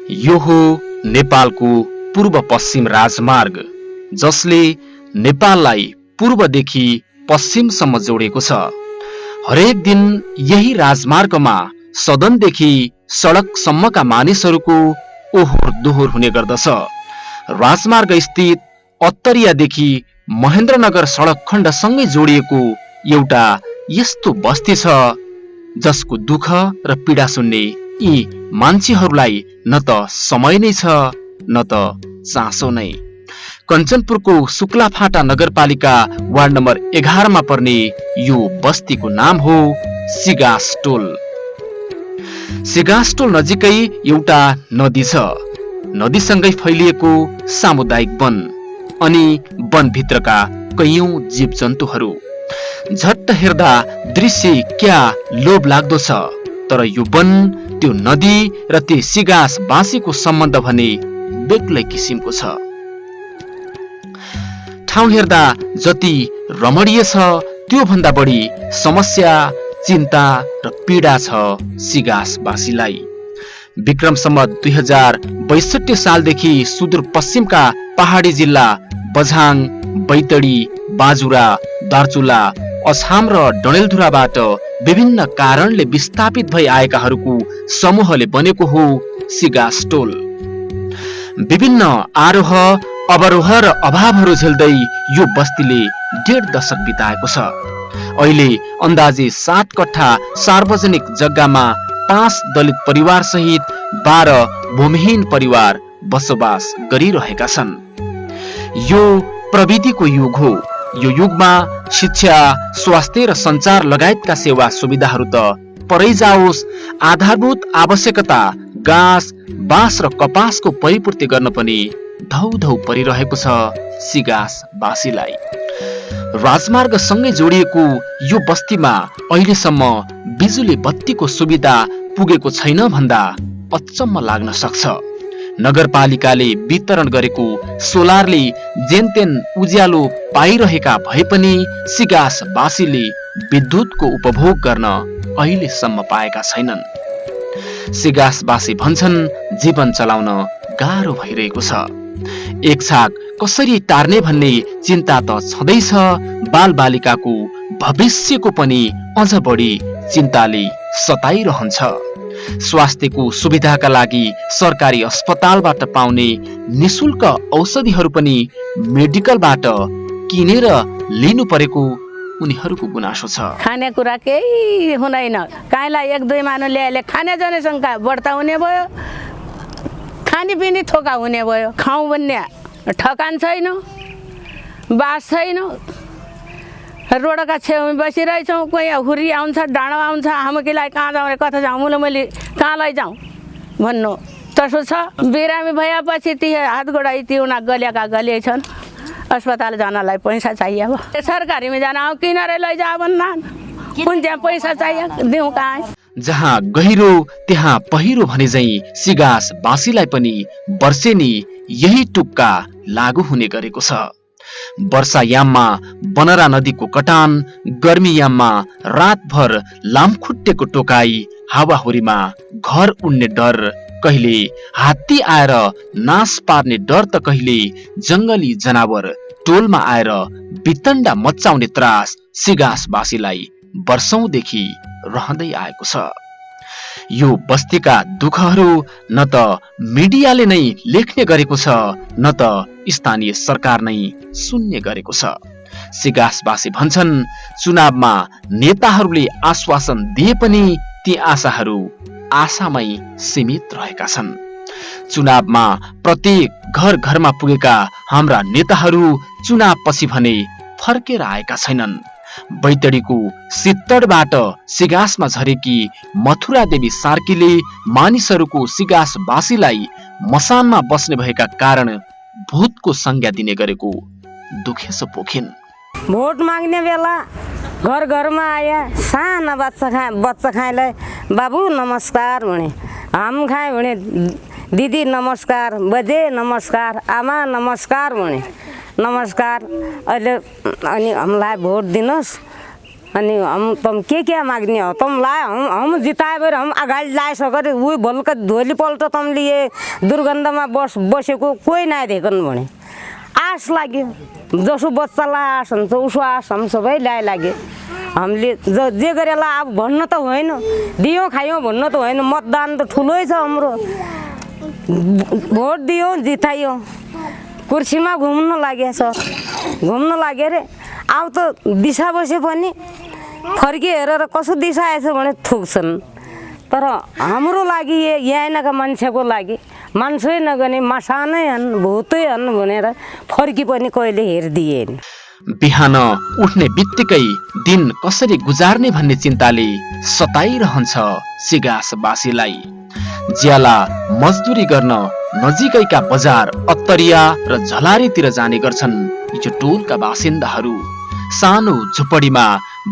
यो हो नेपालको पूर्व पश्चिम राजमार्ग, जसले नेपाललाई पूर्वदेखि पश्चिमसम्म जोडेको छ। हरेक दिन यही राजमार्गमा सदनदेखि सडकसम्मका मानिसहरूको ओहोर दोहोर हुने गर्दछ। राजमार्ग स्थित अत्तरियादेखि महेन्द्रनगर सडक खण्डसँगै जोडिएको एउटा यस्तो बस्ती छ जसको दुःख र पीडा सुन्ने यी मान्छेहरूलाई न त समय नै छ न त चासो नै। कञ्चनपुरको शुक्लाफाटा नगरपालिका वार्ड नम्बर 11 मा पर्ने यो बस्तीको नाम हो सिगासटोल। सिगासटोल नजिकै एउटा नदी छ। नदीसँगै फैलिएको सामुदायिक वन अनि वनभित्रका कैयौं जीवजन्तुहरू। झट्ट हेर्दा दृश्य क्या लोभ लाग्दो छ, तर यो वन, त्यो नदी र त्यो सिगास बासीको सम्बन्ध भने बेग्लै किसिमको छ। ठाउँ हेर्दा जति रमणीय छ, त्यो भन्दा बढी समस्या, चिन्ता र पीडा छ सिगासवासीलाई। विक्रम सम्वत 2062 सालदेखि सुदूरपश्चिमका पहाडी जिल्ला बझाङ, बैतडी, बाजुरा, दार्चुला, अछाम र डडेलधुराबाट विभिन्न कारणले विस्थापित भई आएकाहरूको समूहले बनेको हो सिगासटोल। विभिन्न आरोह अवरोह र अभावहरू झेल्दै यो बस्तीले 1.5 दशक बिताएको छ। अहिले अन्दाजे 7 कट्ठा सार्वजनिक जग्गामा 5 दलित परिवार सहित 12 भूमिहीन परिवार बसोबास गरिरहेका छन्। यो प्रविधिको युग हो। यो युगमा शिक्षा, स्वास्थ्य र सञ्चार लगायतका सेवा सुविधाहरू त परै जाओस्, आधारभूत आवश्यकता घाँस, बाँस र कपासको परिपूर्ति गर्न पनि धौधौ परिरहेको छ सिगासवासीलाई। राजमार्गसँगै जोडिएको यो बस्तीमा अहिलेसम्म बिजुली बत्तीको सुविधा पुगेको छैन भन्दा अचम्म लाग्न सक्छ। नगरपालिकाले वितरण गरेको सोलरले जेनतेन उज्यालो पाइरहेका भए पनि सिगासवासीले विद्युतको उपभोग गर्न अहिलेसम्म पाएका छैनन्। सिगासवासी भन्छन् जीवन चलाउन गाह्रो भइरहेको छ। एक छाक कसरी टार्ने भन्ने चिन्ता त छँदैछ, बालबालिकाको भविष्यको पनि अझ बढी चिन्ताले सताइरहन्छ। स्वास्थ्यको सुविधाका लागि सरकारी अस्पतालबाट पाउने निशुल्क औषधिहरू पनि मेडिकलबाट किनेर लिनु परेको उनीहरूको गुनासो छ। खानेकुरा केही हुँदैन, काहीँलाई 1-2 मानु ल्याएले खाने जनसङ्ख्या बढ्ता हुने भयो, खानेपिने थोका हुने भयो। खाउँ भन्ने ठकान छैन, बास छैन। रोडका छेउमा बसिरहेछौँ, कोही हुरी आउँछ, डाँडो आउँछ, हामुकीलाई कहाँ जाउँ रे, कता जाउँ, मुलमुली कहाँ लैजाउँ भन्नु तसो छ। बिरामी भएपछि ती हात गोडा तिउना गलिएका गलिए छन्। अस्पताल जानलाई पैसा चाहियो, अब सरकारीमा जान आऊ किनेर लैजा भन्ना, कुन त्यहाँ पैसा चाहियो दिउँ कहाँ। जहाँ गहिरो त्यहाँ पहिरो भने झैं सिगासवासीलाई पनि वर्षेनी यही टुक्का लागू हुने गरेको छ। वर्षायाममा बनरा नदीको कटान, गर्मीयाममा रातभर लामखुट्टेको टोकाई, हावाहुरीमा घर उड्ने डर, कहिले हात्ती आएर नाश पार्ने डर त कहिले जंगली जनावर टोलमा आएर वितण्डा मचाउने त्रास सिगासवासीलाई वर्षौंदेखि रहँदै आएको छ। यो बस्तीका दुःखहरू न त मिडियाले नै लेख्ने गरेको छ, न त स्थानीय सरकार नै सुन्ने गरेको छ। सिगासवासी भन्छन् चुनावमा नेताहरूले आश्वासन दिए पनि ती आशाहरू आशामै सीमित रहेका छन्। चुनावमा प्रत्येक घर घरमा पुगेका हाम्रा नेताहरू चुनावपछि भने फर्केर आएका छैनन्। बैतडीको सित्तडबाट सिगासमा झरेकी मथुरा देवी सार्कीले मानिसहरूको सिगासवासीलाई मसानमा बस्ने भएका कारण भूतको संज्ञा दिने गरेको दुखेसो पोखिन्। भोट माग्ने बेला घर घरमा आया, साना बच्चा खाएलाई बाबु नमस्कार भने, हम खाए भने दिदी नमस्कार, बजे नमस्कार, आमा नमस्कार भने नमस्कार। अहिले अनि हामीलाई भोट दिनुहोस्, अनि हम तुम क्या माग्ने हो, तुम लाए हम जिताए भएर हम अगाडि लाइसकेर उही भोलिका भोलिपल्ट तुमले दुर्गन्धमा बसेको कोही नदेखन् भने आश लाग्यो। जसो बच्चालाई आश हुन्छ उसो आश हम सबै ल्याइ लाग्यो। हामीले जे गरेला अब भन्न त होइन, दियौँ खायौँ भन्न त होइन, मतदान त ठुलै छ हाम्रो। भोट दियौँ जितायौँ, कुर्सीमा घुम्न लाग्यो सर, घुम्न लाग्यो रे। अब त दिशा बसे पनि फर्की हेरेर कसो दिशा आएछ भने थुक्छन्। तर हाम्रो लागि यहाँका मान्छेको लागि मान्छे नगर्ने मसानै हन् भूतै हन् भनेर फर्की पनि कहिले हेरिदिएन। बिहान उठ्ने बित्तिकै दिन कसरी गुजार्ने भन्ने चिन्ताले सताइरहन्छ सिगासवासीलाई। ज्याला मजदुरी गर्न नजिकैका बजार अत्तरिया र झलारीतिर जाने गर्छन् यो टोलका बासिन्दाहरू। सानो झुपडीमा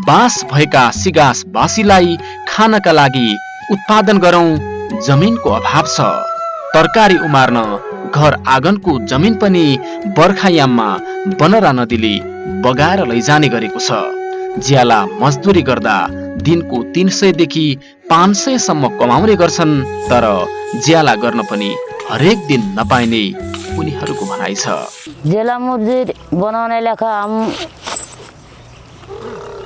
बाँस भएका सिगासवासीलाई खानका लागि उत्पादन गरौं जमिनको अभाव छ। तरकारी उमार्न घर आँगनको जमिन पनि बर्खायाममा बनरा नदीले बगाएर लैजाने गरेको छ। ज्याला मजदुरी गर्दा दिनको 300 देखि 500 सम्म कमाउने गर्छन्, तर ज्याला गर्न पनि हरेक दिन नपाइने उनीहरूको भनाइ छ। ज्याला मजदुर बनाउने लेखा हम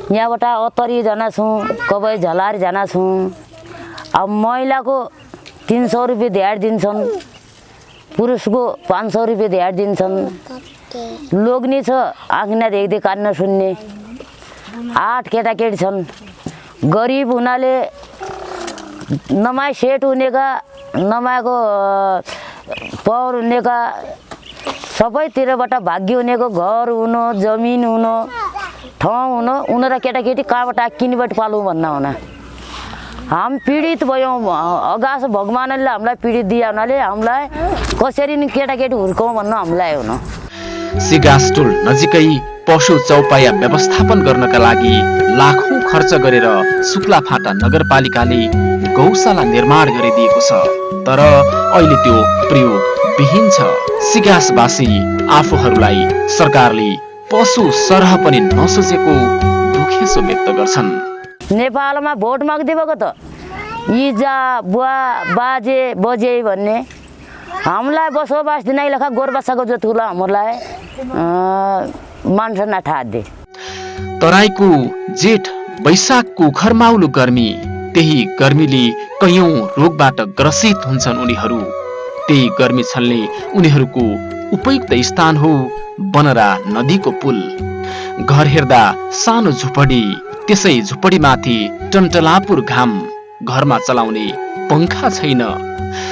यहाँबाट अत्तरी जाना छौँ, कबै झलारी जाना छौँ। अब महिलाको 300 रुपियाँ दिहाड दिन्छन्, पुरुषको 500 रुपियाँ दिहाड दिन्छन्। लोग्नी छ आँखिना देख्दै कान नसुन्ने, 8 केटाकेटी छन्। गरिब हुनाले नमाई सेट हुनेका, नमाएको पौर हुनेका, सबैतिरबाट भाग्य हुनेको घर हुनु, जमिन हुनु, ठाउँ हुनु, उनीहरू केटाकेटी कहाँबाट किनीबाट पालौँ भन्न हुना। हम पीडित भयौँ, अगास भगवानले हामीलाई पीडित दिए हुनाले हामीलाई कसरी नि केटाकेटी हुर्काउँ भन्न हामीलाई हुनु। सिगासटोल नजिकै पशु चौपाया व्यवस्थापन गर्नका लागि लाखौं खर्च गरेर सुक्लाफाटा नगरपालिकाले गौशाला निर्माण गरिदिएको छ, तर अहिले त्यो प्रयोग विहीन छ। सिगासवासी आफूहरूलाई सरकारले पशु सरह पनि नसोचेको दुखेसो व्यक्त गर्छन्। नेपालमा भोट माग्दिएको त इजा बुवा बाजे बजे भन्ने हामीलाई बसोबास दिनाइ लेखा गोरबासाको जतुला हामीलाई मान्छे नठादे। तराईको जेठ वैशाखको खरमाउलो गर्मी, त्यही गर्मीले कयौं रोगबाट ग्रसित हुन्छन् उनीहरू। त्यही गर्मी छल्ने उनीहरूको उपयुक्त स्थान हो बनरा नदीको पुल। घर हेर्दा सानो झुपडी, त्यसै झुपडीमाथि टन्टलापुर घाम, घरमा चलाउने पंखा छैन।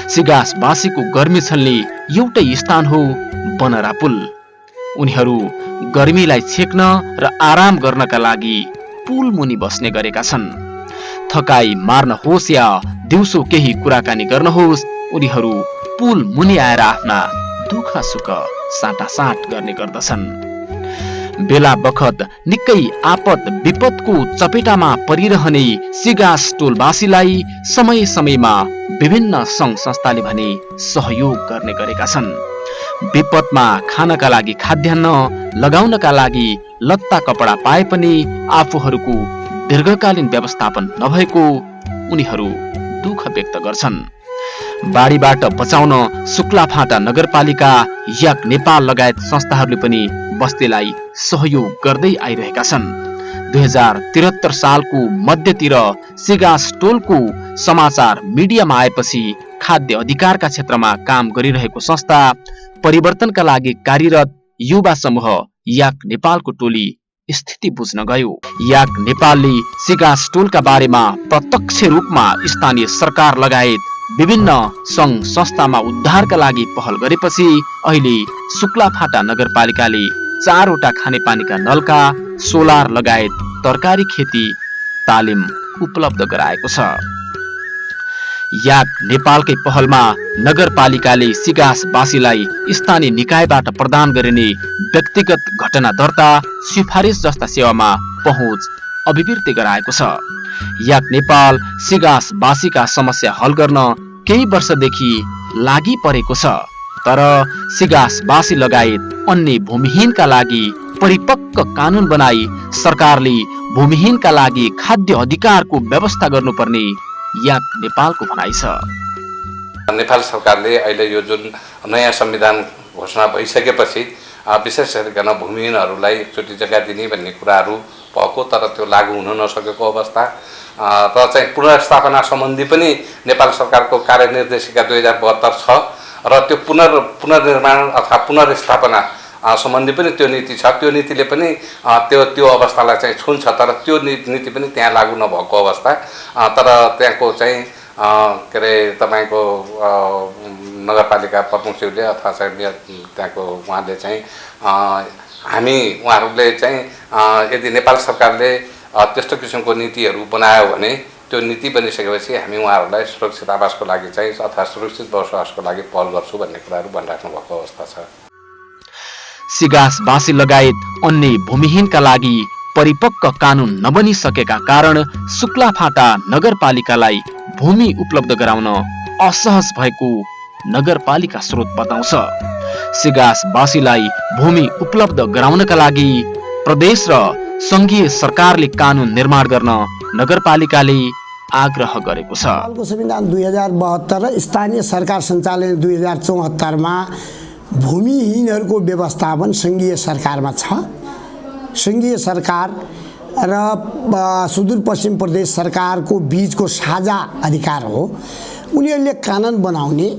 सिगासवासीको गर्मी छल्ने एउटै स्थान हो बनरा पुल। उनीहरू गर्मीलाई छेक्न र आराम गर्नका लागि पुल मुनि बस्ने गरेका छन्। थकाई मार्न होस् या दिउँसो केही कुराकानी गर्न होस्, उनीहरू पुल मुनि आएर आफ्ना दुःख सुख साटासाट गर्ने गर्दछन्। बेला बखत निकै आपद विपदको चपेटामा परिरहने सिगासटोलवासीलाई समय समयमा विभिन्न संघ संस्थाले भने सहयोग गर्ने गरेका छन्। विपदमा खानका लागि खाद्यान्न, लगाउनका लागि लत्ता कपडा पाए पनि आफूहरूको दीर्घकालीन व्यवस्थापन नभएको उनीहरू दुःख व्यक्त गर्छन्। बाढीबाट बचाउन सुक्लाफाटा नगरपालिका, याक नेपाल लगायत संस्थाहरूले पनि बस्तीलाई सहयोग गर्दै आइरहेका छन्। 2073 सालको मध्यतिर सिगासटोलको समाचार मिडियामा आएपछि खाद्य अधिकारका क्षेत्रमा काम गरिरहेको संस्था परिवर्तनका लागि कार्यरत युवा समूह याक नेपालको टोली स्थिति बुझ्न गयो। याक नेपालले सिगासटोलका बारेमा प्रत्यक्ष रूपमा स्थानीय सरकार लगायत विभिन्न संघ संस्थामा उद्धारका लागि पहल गरेपछि अहिले सुक्लाफाटा नगरपालिकाले 4वटा खानेपानीका नलका, सोलर लगायत तरकारी खेती तालिम उपलब्ध गराएको छ। याक नेपालकै पहलमा नगरपालिकाले सिगासवासीलाई स्थानीय निकायबाट प्रदान गरिने व्यक्तिगत घटना दर्ता, सिफारिस जस्ता सेवामा पहुँच अभिवृद्धि गराएको छ। याक नेपाल सिगासवासीका समस्या हल गर्न केही वर्षदेखि लागि परेको छ, तर सिगासवासी लगायत अन्य भूमिहीनका लागि परिपक्व कानून बनाई सरकारले भूमिहीनका लागि खाद्य अधिकारको व्यवस्था गर्नुपर्ने याक नेपालको भनाइ छ। नेपाल सरकारले अहिले यो जुन नयाँ संविधान घोषणा भइसकेपछि विशेष गरिकन भूमिहीनहरूलाई एकचोटि जग्गा दिने भन्ने कुराहरू भएको, तर त्यो लागू हुन नसकेको अवस्था र चाहिँ पुनर्स्थापना सम्बन्धी पनि नेपाल सरकारको कार्यनिर्देशिका 2072 छ र त्यो पुनर्निर्माण अथवा पुनर्स्थापना सम्बन्धी पनि त्यो नीति छ। त्यो नीतिले पनि त्यो अवस्थालाई चाहिँ छुन्छ, तर त्यो नीति पनि त्यहाँ लागू नभएको अवस्था। तर त्यहाँको चाहिँ के अरे तपाईँको नगरपालिका प्रमुखज्यूले अथवा चाहिँ त्यहाँको उहाँले चाहिँ उहाँहरूले चाहिँ यदि नेपाल सरकारले त्यस्तो किसिमको नीतिहरू बनायो भने त्यो नीति बनिसकेपछि हामी उहाँहरूलाई सुरक्षित आवासको लागि चाहिँ अथवा सुरक्षित बसोबासको लागि पहल गर्छु भन्ने कुराहरू भनिराख्नु भएको अवस्था छ। सिगासवासी लगायत अन्य भूमिहीनका लागि परिपक्व कानून नबनिसकेका कारण शुक्लाफाटा नगरपालिकालाई भूमि उपलब्ध गराउन असहज भएको नगरपालिका स्रोत बताउँछ। सिगासवासीलाई भूमि उपलब्ध गराउनका लागि प्रदेश र संघीय सरकारले कानून निर्माण गर्न नगरपालिकाले आग्रह गरेको छ। नेपालको संविधान 2072 र स्थानीय सरकार सञ्चालन 2074 मा भूमिहीनहरूको व्यवस्थापन संघीय सरकारमा छ। संघीय सरकार र सुदूरपश्चिम प्रदेश सरकारको बीचको साझा अधिकार हो। उनीहरूले कानुन बनाउने,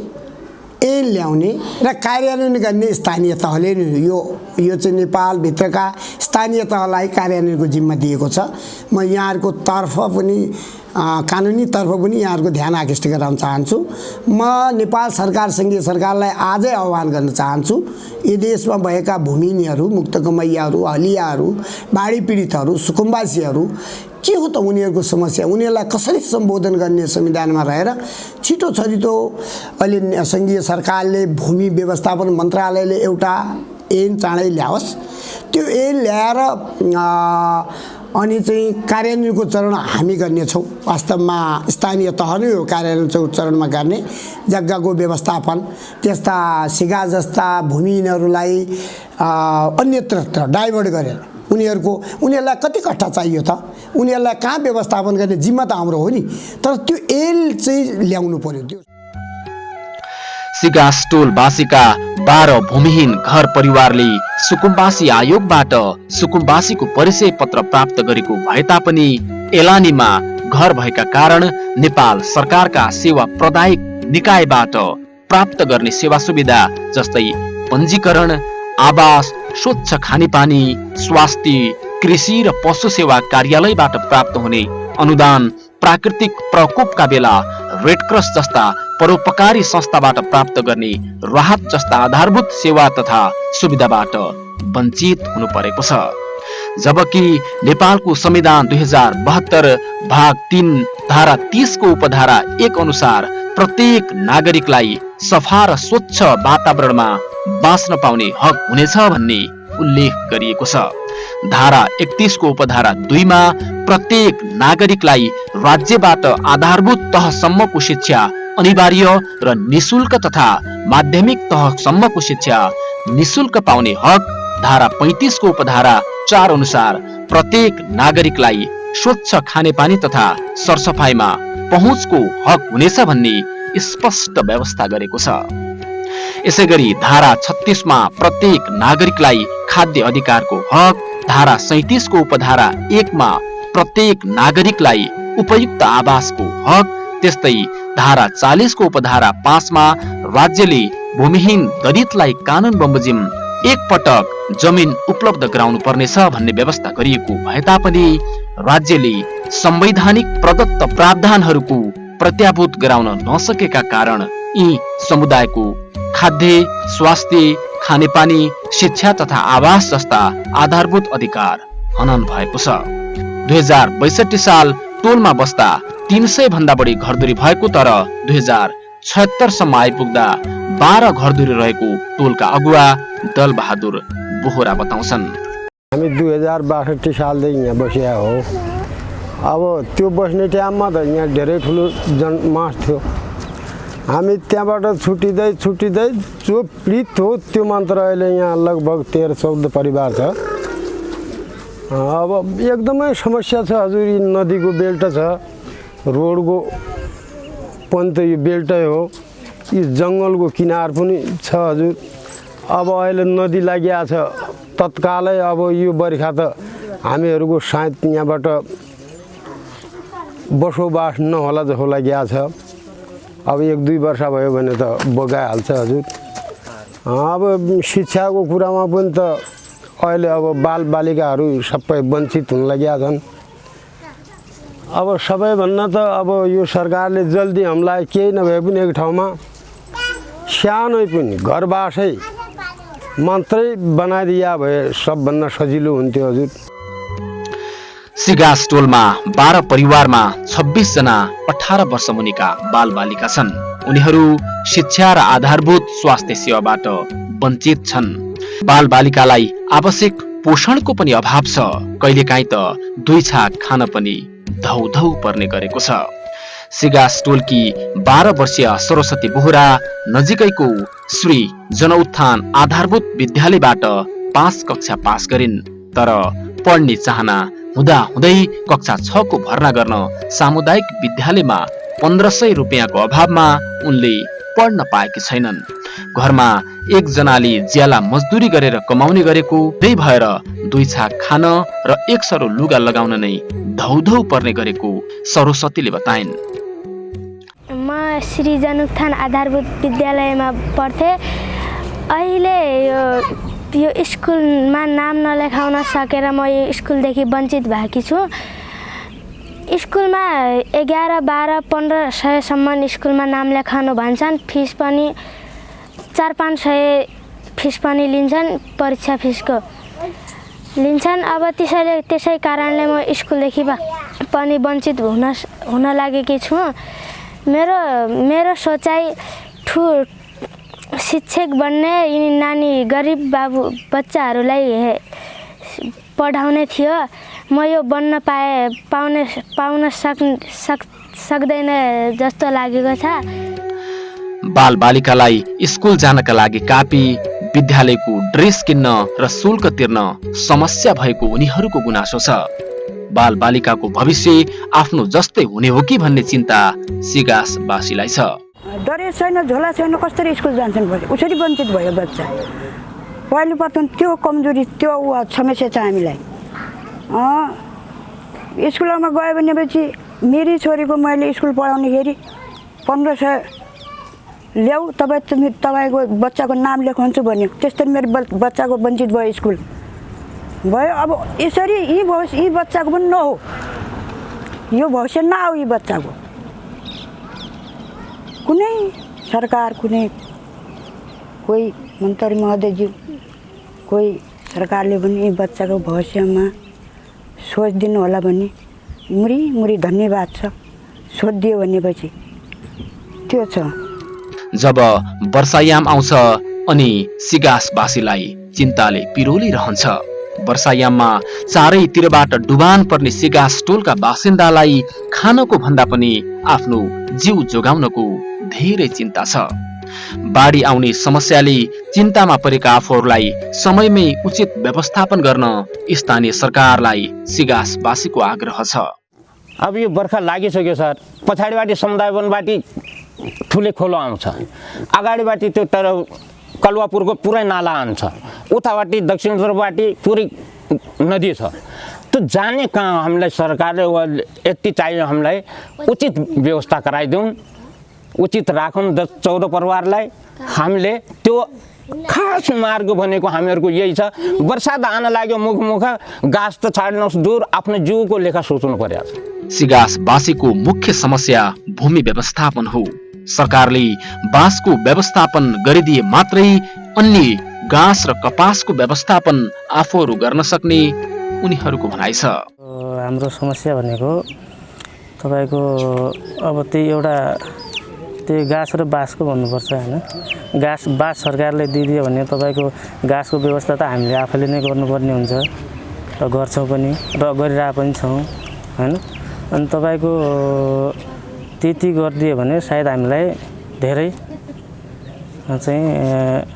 ऐन ल्याउने र कार्यान्वयन गर्ने स्थानीय तहले यो चाहिँ नेपालभित्रका स्थानीय तहलाई कार्यान्वयनको जिम्मा दिएको छ। म यहाँहरूको तर्फ पनि कानुनी तर्फ पनि यहाँहरूको ध्यान आकृष्ट गराउन चाहन्छु। म नेपाल सरकार संघीय सरकारलाई आजै आह्वान गर्न चाहन्छु, यी देशमा भएका भूमिहीनहरू, मुक्तकमैयाहरू, हलियाहरू, बाढी पीडितहरू, सुकुम्बासीहरू के हो त उनीहरूको समस्या, उनीहरूलाई कसरी सम्बोधन गर्ने संविधानमा रहेर छिटो छरितो अहिले संघीय सरकारले भूमि व्यवस्थापन मन्त्रालयले एउटा ऐन चाँडै ल्याओस्। त्यो ऐन ल्याएर अनि चाहिँ कार्यान्वयनको चरण हामी गर्नेछौँ। वास्तवमा स्थानीय तह नै हो कार्यान्वयनको चरणमा गर्ने। जग्गाको व्यवस्थापन, त्यस्ता सिगा जस्ता भूमिहीनहरूलाई अन्यत्र डाइभर्ट गरेर उनीहरूलाई कति कट्ठा चाहियो त, उनीहरूलाई कहाँ व्यवस्थापन गर्ने जिम्मा त हाम्रो हो नि, तर त्यो ऐन चाहिँ ल्याउनु पर्यो। त्यो सिगासटोलवासीका 12 भूमिहीन घर परिवारले सुकुम्बासी आयोगबाट सुकुम्बासीको परिचय पत्र प्राप्त गरेको भए तापनि एलानीमा घर भएका कारण नेपाल सरकारका सेवा प्रदायक निकायबाट प्राप्त गर्ने सेवा सुविधा जस्तै पञ्जीकरण, आवास, स्वच्छ खानेपानी, स्वास्थ्य, कृषि र पशु सेवा कार्यालयबाट प्राप्त हुने अनुदान, प्राकृतिक प्रकोपका बेला रेडक्रस जस्ता परोपकारी संस्थाबाट प्राप्त गर्ने राहत जस्ता आधारभूत सेवा तथा सुविधाबाट वञ्चित हुनु परेको छ। जबकि नेपालको संविधान 2072 भाग 3 धारा 30 को उपधारा 1 अनुसार प्रत्येक नागरिकलाई सफा र स्वच्छ वातावरणमा बाँच्न पाउने हक हुनेछ भन्ने उल्लेख गरिएको छ। धारा 31 को उपधारा 2 मा प्रत्येक नागरिकलाई राज्यबाट आधारभूत तहसम्मको शिक्षा अनिवार्य र निशुल्क तथा माध्यमिक तहसम्मको शिक्षा निशुल्क पाउने हक, धारा 35 को उपधारा 4 अनुसार प्रत्येक नागरिकलाई स्वच्छ खानेपानी तथा सरसफाइमा पहुँचको हक हुनेछ भन्ने स्पष्ट व्यवस्था गरेको छ। यसैगरी धारा 36 मा प्रत्येक नागरिकलाई खाद्य अधिकारको हक, धारा 37 को उपधारा 1 मा प्रत्येक नागरिकलाई उपयुक्त आवासको हक, त्यस्तै धारा 40 को उपधारा 5 मा राज्यले भूमिहीन दलितलाई कानून बमोजिम एक पटक जमिन उपलब्ध गराउनु पर्नेछ भन्ने व्यवस्था गरिएको भए तापनि राज्यले संवैधानिक प्रदत्त प्रावधानहरूको प्रत्याभूत गराउन नसकेका कारण यी समुदायको खाद्य, स्वास्थ्य, खानेपानी, शिक्षा तथा आवास जस्ता आधारभूत अधिकार हनन भएको छ। 2062 साल टोलमा बस्दा 300 भन्दा बढी घरधुरी भएको, तर 2076 सम्म आइपुग्दा 12 घरधुरी रहेको टोलका अगुवा दल बहादुर बोहरा बताउँछन्। हामी 2062 सालदेखि यहाँ बसिया हो। अब त्यो बस्ने टाइममा त यहाँ धेरै ठुलो जनमास थियो। हामी त्यहाँबाट छुटिँदै जो पीडित हो त्यो मात्र अहिले यहाँ लगभग 13-14 परिवार छ। अब एकदमै समस्या छ हजुर। यी नदीको बेल्ट छ, रोडको पनि त यो बेल्टै हो, यी जङ्गलको किनार पनि छ हजुर। अब अहिले नदी लागिया छ तत्कालै, अब यो बर्खा त हामीहरूको सायद यहाँबाट बसोबास नहोला जस्तो लागिया छ। अब 1-2 वर्ष भयो भने त बगाइहाल्छ हजुर। अब शिक्षाको कुरामा पनि त अहिले अब बालबालिकाहरू सबै वञ्चित हुन लागेका छन्। अब सबैभन्दा त अब यो सरकारले जल्दी हामीलाई केही नभए पनि एक ठाउँमा सानै पनि घरबासै मात्रै बनाइदिया भए सबभन्दा सजिलो हुन्थ्यो हजुर। सिगास टोलमा 12 परिवारमा 26 जना 18 वर्ष मुनिका बालबालिका छन्। उनीहरू शिक्षा र आधारभूत स्वास्थ्य सेवाबाट वञ्चित छन्। बालबालिकालाई आवश्यक पोषणको पनि अभाव छ। कहिलेकाहीँ त 2 छाक खान पनि धौधौ पर्ने गरेको छ। सिगास टोलकी 12 वर्षीय सरस्वती बोहरा नजिकैको श्री जनउत्थान आधारभूत विद्यालयबाट 5 कक्षा पास गरिन्। तर पढ्ने चाहना हुँदा हुँदै कक्षा 6 को भर्ना गर्न सामुदायिक विद्यालयमा 1500 रुपियाँको अभावमा उनले पढ्न पाएकी छैनन्। घरमा एकजनाले ज्याला मजदुरी गरेर कमाउने गरेको त्यही भएर 2 छाक खान र 1 सरो लुगा लगाउन नै धौधौ पर्ने गरेको सरस्वतीले बताइन्। म श्री जनउत्थान आधारभूत विद्यालयमा पढ्थेँ। अहिले यो स्कुलमा नाम नलेखाउन सकेर म यो स्कुलदेखि वञ्चित भएकी छु। स्कुलमा 11, 12, 1500सम्म स्कुलमा नाम लेखाउनु भन्छन्। फिस पनि 400-500 फिस पनि लिन्छन्, परीक्षा फिसको लिन्छन्। अब त्यसै कारणले म स्कुलदेखि पनि वञ्चित हुन लागेकी छु। मेरो सोचाइ शिक्षक बन्ने, यिनी नानी गरिब बच्चाहरूलाई पढाउने थियो। म यो बन्न पाउन सक्दैन जस्तो लागेको छ। बालबालिकालाई स्कुल जानका लागि कापी, विद्यालयको ड्रेस किन्न र शुल्क तिर्न समस्या भएको उनीहरूको गुनासो छ। बालबालिकाको भविष्य आफ्नो जस्तै हुने हो कि भन्ने चिन्ता सिगासवासीलाई छ। ड्रेस छैन, झोला छैन, कसरी स्कुल जान्छन्? उसरी वञ्चित भयो बच्चा। पहिलो प्रथम त्यो कमजोरी, त्यो समस्या छ हामीलाई। स्कुलमा गयो भनेपछि मेरी छोरीको मैले स्कुल पढाउनेखेरि 1500 ल्याऊ, तपाईँको बच्चाको नाम लेखाउँछु भन्यो। त्यस्तै मेरो बच्चाको वञ्चित भयो, स्कुल भयो। अब यसरी यी बच्चाको पनि नहो, यो भविष्य नआऊ यी बच्चाको। कुनै सरकार, कोही मन्त्री महोदयज्यू, कोही सरकारले पनि यी बच्चाको भविष्यमा सोचिदिनु होला भन्ने मुरी धन्यवाद छ। सोधिदियो भनेपछि त्यो छ। जब वर्षायाम आउँछ अनि सिगासवासीलाई चिन्ताले पिरोलिरहन्छ। वर्षायाममा चारैतिरबाट डुबान पर्ने सिगास टोलका बासिन्दालाई खानको भन्दा पनि आफ्नो जीव जोगाउनको धेरै चिन्ता छ। बाढी आउने समस्याले चिन्तामा परेका आफूहरूलाई समयमै उचित व्यवस्थापन गर्न स्थानीय सरकारलाई सिगासवासीको आग्रह छ। अब यो बर्खा लागिसक्यो सर। पछाडिबाट समुदाय वनबाट ठुले खोलो आउँछ, अगाडिबाट त्यो तर कलवापुरको पुरै नाला आउँछ, उताबाट दक्षिणतर्फबाट पुरै नदी छ। त्यो जाने कहाँ? हामीलाई सरकारले यति चाहियो, हामीलाई उचित व्यवस्था गराइदिउँ, उचित राखौँ 10-14 परिवारलाई। हामीले त्यो खास मार्ग भनेको हामीहरूको यही छ। बर्सात आन लाग्यो, मुख घाँस त छाड्नुहोस् दूर, आफ्नो जिउको लेखा सोच्नु पर्यो। सिगासवासीको मुख्य समस्या भूमि व्यवस्थापन हो। सरकारले बाँसको व्यवस्थापन गरिदिए मात्रै अन्य घाँस र कपासको व्यवस्थापन आफूहरू गर्न सक्ने उनीहरूको भनाइ छ। हाम्रो समस्या भनेको तपाईँको अब त्यही घाँस र बाँसको भन्नुपर्छ होइन। बाँस सरकारले दिइदियो भने तपाईँको घाँसको व्यवस्था त हामीले आफैले नै गर्नुपर्ने हुन्छ र गर्छौँ पनि र गरिरहेको पनि छौँ होइन। अनि तपाईँको त्यति गरिदियो भने सायद हामीलाई धेरै चाहिँ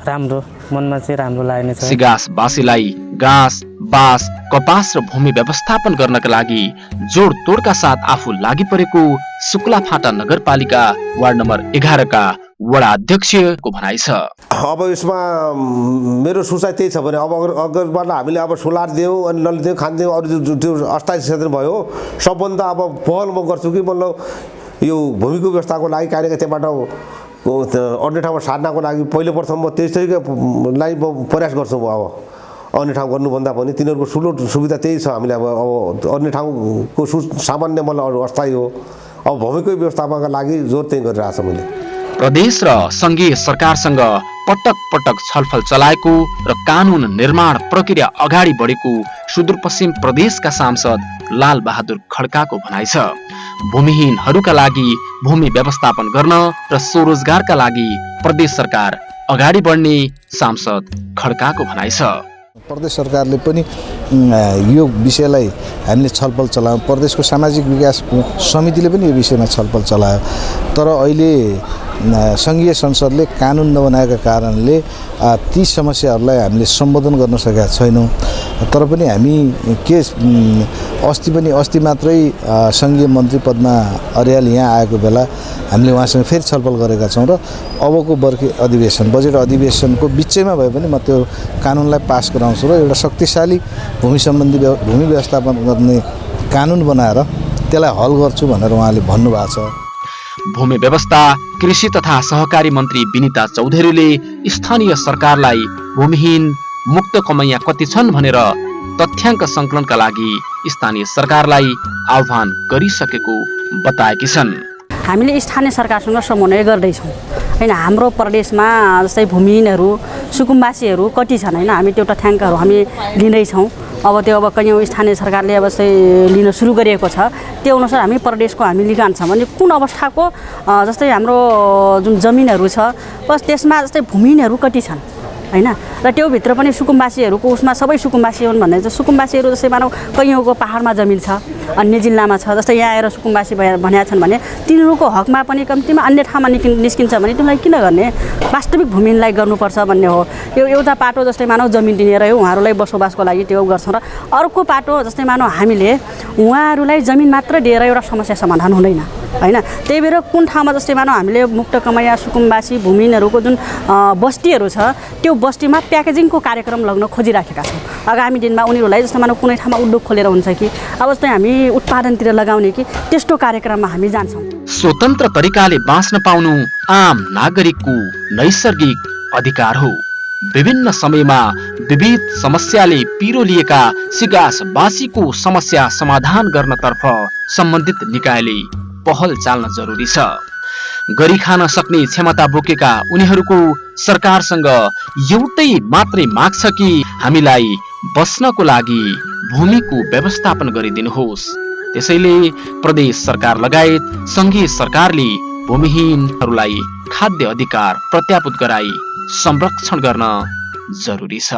राम्रो, मनमा चाहिँ राम्रो लाग्ने छ। सिगासवासीलाई घाँस, बाँस, कपास र भूमि व्यवस्थापन गर्नका लागि जोडतोडका साथ आफू लागि परेको शुक्लाफाटा नगरपालिका वार्ड नम्बर 11 का वडा अध्यक्षको भनाइ छ। अब यसमा मेरो सोचाइ त्यही छ भने अब अगरबाट हामीले अब सोलर दियौँ अनि नल दियौँ खानिदियौँ अरू त्यो अस्थायी क्षेत्र भयो सबभन्दा अब पहल म गर्छु कि मतलब यो भूमिको व्यवस्थाको लागि कार्यका त्यहाँबाट अन्य ठाउँमा सार्नको लागि पहिलो प्रथम म त्यसैलाई प्रयास गर्छु म अब अन्य ठाउँ गर्नुभन्दा पनि तिनीहरूको ठुलो सुविधा त्यही छ हामीले अब अन्य ठाउँको सामान्य मतलब अरू अस्थायी हो अब भूमिको व्यवस्थापनका लागि जोड त्यही गरिरहेको छु मैले। प्रदेश र संघीय सरकारसँग पटक पटक छलफल चलाएको र कानून निर्माण प्रक्रिया अगाडि बढेको सुदूरपश्चिम प्रदेशका सांसद लाल बहादुर खड्काको भनाइ छ। भूमिहीनहरूका लागि भूमि व्यवस्थापन गर्न र स्वरोजगारका लागि प्रदेश सरकार अगाडि बढ्ने सांसद खड्काको भनाइ छ। प्रदेश सरकारले पनि यो विषयलाई हामीले छलफल चलायौँ। प्रदेशको सामाजिक विकास समितिले पनि यो विषयमा छलफल चलायो। तर अहिले संघीय संसदले कानुन नबनाएका कारणले ती समस्याहरूलाई हामीले सम्बोधन गर्न सकेका छैनौँ। तर पनि हामी के अस्ति मात्रै संघीय मन्त्री पद्मा अर्याल यहाँ आएको बेला हामीले उहाँसँग फेरि छलफल गरेका छौँ र अबको बर्खे अधिवेशन बजेट अधिवेशनको बिचैमा भए पनि म त्यो कानुनलाई पास गराउँछु र एउटा शक्तिशाली भूमि सम्बन्धी भूमि व्यवस्थापन गर्ने कानुन बनाएर त्यसलाई हल गर्छु भनेर उहाँले भन्नुभएको छ। भूमि व्यवस्था कृषि तथा सहकारी मन्त्री विनिता चौधरीले स्थानीय सरकारलाई भूमिहीन मुक्त कमैया कति छन् भनेर तथ्याङ्क संकलनका लागि स्थानीय सरकारलाई आह्वान गरिसकेको बताएकी छन्। हामीले स्थानीय सरकारसँग समन्वय गर्दैछौँ हैन। हाम्रो प्रदेशमा जस्तै भूमिहीनहरू सुकुम्बासीहरू कति छन् हैन, हामी त्यो तथ्याङ्कहरू हामी लिँदैछौँ। अब त्यो अब कयौँ स्थानीय सरकारले अब चाहिँ लिन सुरु गरिएको छ, त्यो अनुसार हामी प्रदेशको हामी लिगान छ भने कुन अवस्थाको जस्तै हाम्रो जुन जमिनहरू छ बस त्यसमा जस्तै भूमिहीनहरू कति छन् हैन, र त्योभित्र पनि सुकुम्बासीहरूको उसमा सबै सुकुम्बासी हुन् भन्ने चाहिँ सुकुम्बासीहरू जस्तै मानौ कैयौँको पहाडमा जमिन छ, अन्य जिल्लामा छ, जस्तै यहाँ आएर सुकुम्बासी भनेका छन् भने तिनीहरूको हकमा पनि कम्तीमा अन्य ठाउँमा निस्किन्छ भने त्यसलाई किन गर्ने, वास्तविक भूमिलाई गर्नुपर्छ भन्ने हो। यो एउटा पाटो जस्तै मानौ जमिन दिएर उहाँहरूलाई बसोबासको लागि त्यो गर्छौँ र अर्को पाटो जस्तै मानौ हामीले उहाँहरूलाई जमिन मात्र दिएर एउटा समस्या समाधान हुँदैन हैन। त्यही भएर कुन ठाउँमा जस्तै मानौ हामीले मुक्त कमैया सुकुम्बासी भूमिहीनहरूको जुन बस्तीहरू छ त्यो बस्तीमा प्याकेजिङको कार्यक्रम लग्न खोजिराखेका छौँ। आगामी दिनमा उनीहरूलाई जस्तो मानौ कुनै ठाउँमा उद्योग खोलेर हुन्छ कि अब जस्तै हामी उत्पादनतिर लगाउने कि त्यस्तो कार्यक्रममा हामी जान्छौँ। स्वतन्त्र तरिकाले बाँच्न पाउनु आम नागरिकको नैसर्गिक अधिकार हो। विभिन्न समयमा विविध समस्याले पिरोलिएका सिगासवासीको समस्या समाधान गर्नतर्फ सम्बन्धित निकायले पहल चाल्न जरुरी छ। गरी खान सक्ने क्षमता बोकेका उनीहरूको सरकारसँग एउटै मात्रै माग छ कि हामीलाई बस्नको लागि भूमिको व्यवस्थापन गरिदिनुहोस्। त्यसैले प्रदेश सरकार लगायत संघीय सरकारले भूमिहीनहरूलाई खाद्य अधिकार प्रत्याभूत गराई संरक्षण गर्न जरुरी छ।